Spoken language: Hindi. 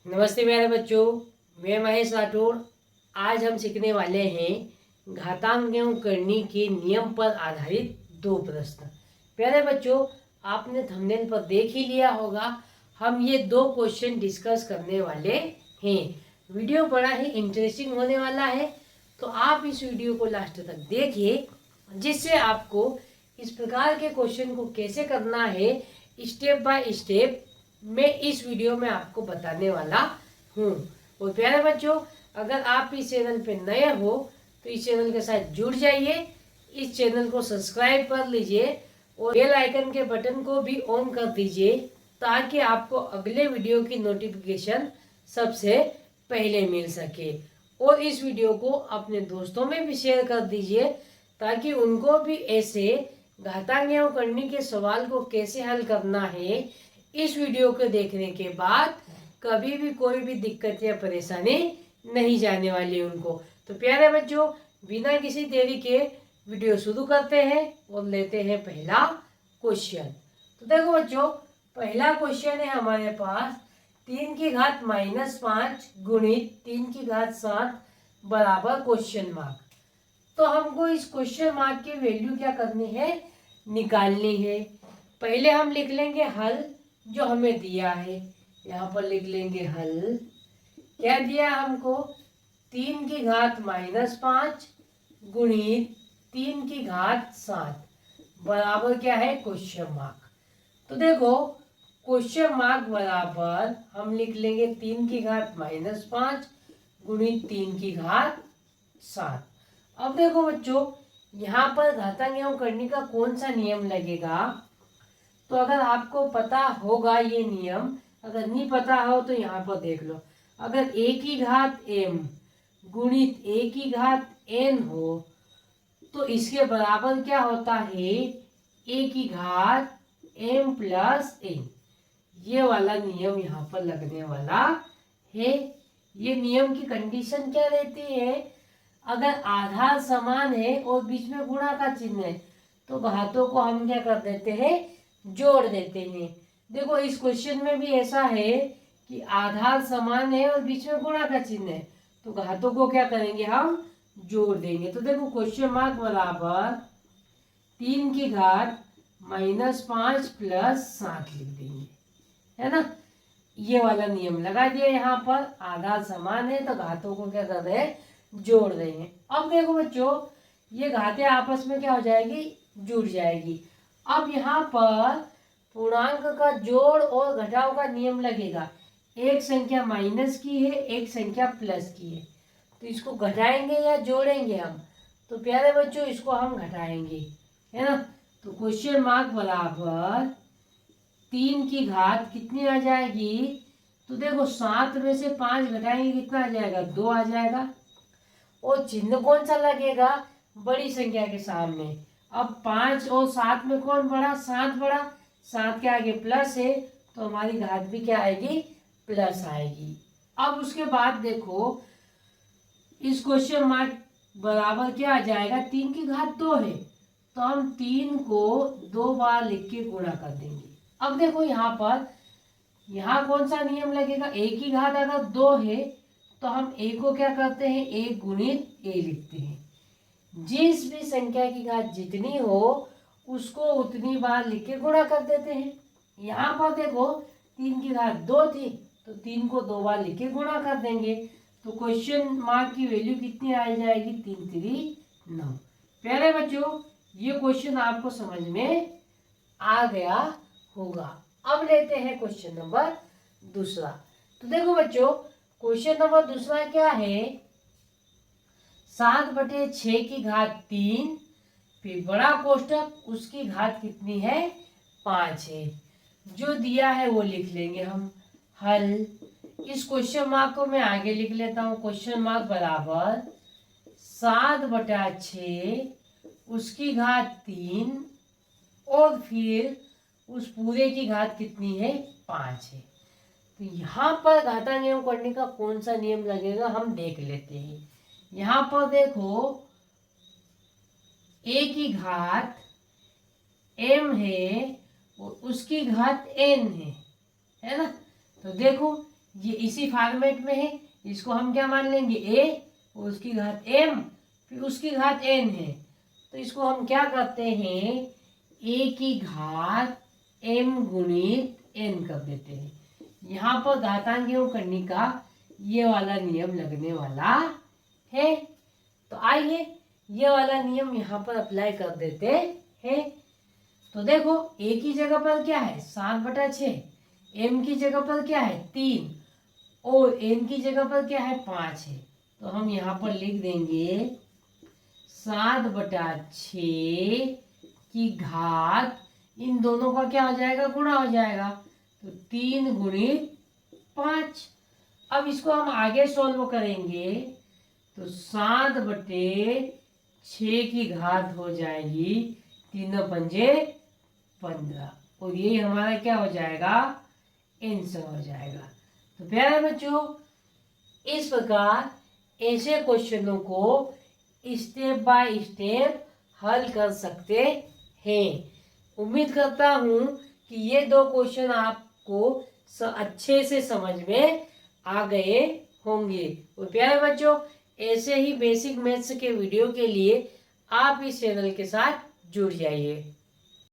नमस्ते प्यारे बच्चों, मैं महेश राठौड़। आज हम सीखने वाले हैं घातांक एवं करनी के नियम पर आधारित दो प्रश्न। प्यारे बच्चों, आपने थंबनेल पर देख ही लिया होगा, हम ये दो क्वेश्चन डिस्कस करने वाले हैं। वीडियो बड़ा ही इंटरेस्टिंग होने वाला है, तो आप इस वीडियो को लास्ट तक देखिए, जिससे आपको इस प्रकार के क्वेश्चन को कैसे करना है स्टेप बाय स्टेप मैं इस वीडियो में आपको बताने वाला हूँ। और प्यारे बच्चों, अगर आप इस चैनल पे नए हो तो इस चैनल के साथ जुड़ जाइए, इस चैनल को सब्सक्राइब कर लीजिए और बेल आइकन के बटन को भी ऑन कर दीजिए, ताकि आपको अगले वीडियो की नोटिफिकेशन सबसे पहले मिल सके। और इस वीडियो को अपने दोस्तों में भी शेयर कर दीजिए, ताकि उनको भी ऐसे घातांक एवं करनी के सवाल को कैसे हल करना है, इस वीडियो को देखने के बाद कभी भी कोई भी दिक्कत या परेशानी नहीं जाने वाली उनको। तो प्यारे बच्चों, बिना किसी देरी के वीडियो शुरू करते हैं और लेते हैं पहला क्वेश्चन। तो देखो बच्चों, पहला क्वेश्चन है हमारे पास 3⁻5 गुणित 3⁻7 बराबर क्वेश्चन मार्क। तो हमको इस क्वेश्चन मार्क की वैल्यू क्या करनी है, निकालनी है। पहले हम लिख लेंगे हल जो हमें दिया है। यहाँ पर लिख लेंगे हल। क्या दिया हमको, 3⁻5 गुणित 3⁻7 बराबर क्या है, क्वेश्चन मार्क। तो देखो, क्वेश्चन मार्क बराबर हम लिख लेंगे 3⁻5 गुणित 3⁻7। अब देखो बच्चों, यहाँ पर घातांक एवं करनी का कौन सा नियम लगेगा। तो अगर आपको पता होगा ये नियम, अगर नहीं पता हो तो यहाँ पर देख लो। अगर a की घात m गुणित a की घात n हो तो इसके बराबर क्या होता है, a की घात m प्लस n। ये वाला नियम यहाँ पर लगने वाला है। ये नियम की कंडीशन क्या रहती है, अगर आधार समान है और बीच में गुणा का चिन्ह है तो घातों को हम क्या कर देते हैं, जोड़ देते हैं। देखो, इस क्वेश्चन में भी ऐसा है कि आधार समान है और बीच में गुणा का चिन्ह है, तो घातों को क्या करेंगे, हम जोड़ देंगे। तो देखो, क्वेश्चन मार्क बराबर 3⁻5 प्लस 7 लिख देंगे, है ना। ये वाला नियम लगा दिया। यहाँ पर आधार समान है तो घातों को क्या कर रहे हैं, जोड़ रहे हैं। अब देखो बच्चों, ये घातें आपस में क्या हो जाएगी, जुड़ जाएगी। अब यहाँ पर पूर्णांक का जोड़ और घटाव का नियम लगेगा। एक संख्या माइनस की है, एक संख्या प्लस की है, तो इसको घटाएंगे या जोड़ेंगे हम। तो प्यारे बच्चों, इसको हम घटाएंगे, है ना। तो क्वेश्चन मार्क बराबर 3 की घात कितनी आ जाएगी। तो देखो, 7 में से 5 घटाएंगे कितना आ जाएगा, 2 आ जाएगा। और चिन्ह कौन सा लगेगा, बड़ी संख्या के सामने। अब 5 और 7 में कौन बड़ा, 7 बड़ा। 7 के आगे प्लस है तो हमारी घात भी क्या आएगी, प्लस आएगी। अब उसके बाद देखो, इस क्वेश्चन मार्क बराबर क्या आ जाएगा, 3 की घात 2 है तो हम 3 को 2 बार लिख के गुणा कर देंगे। अब देखो, यहाँ पर यहाँ कौन सा नियम लगेगा, a की घात अगर 2 है तो हम a को क्या करते हैं, a गुणित a लिखते हैं। जिस भी संख्या की घात जितनी हो उसको उतनी बार लिख के गुणा कर देते हैं। यहाँ पर देखो, 3 की घात 2 थी तो 3 को 2 बार लिख के गुणा कर देंगे। तो क्वेश्चन मार्क की वैल्यू कितनी आ जाएगी, 3 3 9। प्यारे बच्चों, ये क्वेश्चन आपको समझ में आ गया होगा। अब लेते हैं क्वेश्चन नंबर दूसरा। तो देखो बच्चों, क्वेश्चन नंबर दूसरा क्या है, 7/6 की घात 3, फिर बड़ा कोष्टक उसकी घात कितनी है, 5 है। जो दिया है वो लिख लेंगे हम हल। इस क्वेश्चन मार्क को मैं आगे लिख लेता हूँ। क्वेश्चन मार्क बराबर 7/6 उसकी घात 3 और फिर उस पूरे की घात कितनी है, 5 है। तो यहाँ पर घातांक एवं करने का कौन सा नियम लगेगा, हम देख लेते हैं। यहाँ पर देखो, a की घात m है और उसकी घात n है ना। तो देखो, ये इसी फॉर्मेट में है, इसको हम क्या मान लेंगे a, उसकी घात m, फिर उसकी घात n है। तो इसको हम क्या करते हैं, a की घात m गुणित n कर देते हैं। यहाँ पर घातांक एवं कणिका ये वाला नियम लगने वाला है। तो आइए ये वाला नियम यहाँ पर अप्लाई कर देते हैं। तो देखो a की जगह पर क्या है 7/6, m की जगह पर क्या है 3 और n की जगह पर क्या है 5 है। तो हम यहाँ पर लिख देंगे 7/6 की घात, इन दोनों का क्या हो जाएगा, गुणा हो जाएगा, तो 3 गुणित 5। अब इसको हम आगे सोल्व करेंगे तो 7/6 की घात हो जाएगी 3 पंजे 15, और यही हमारा क्या हो जाएगा, आंसर हो जाएगा। तो प्यारे बच्चों, इस प्रकार ऐसे क्वेश्चनों को स्टेप बाय स्टेप हल कर सकते हैं। उम्मीद करता हूँ कि ये 2 क्वेश्चन आपको अच्छे से समझ में आ गए होंगे। और प्यारे बच्चों, ऐसे ही बेसिक मैथ्स के वीडियो के लिए आप इस चैनल के साथ जुड़ जाइए।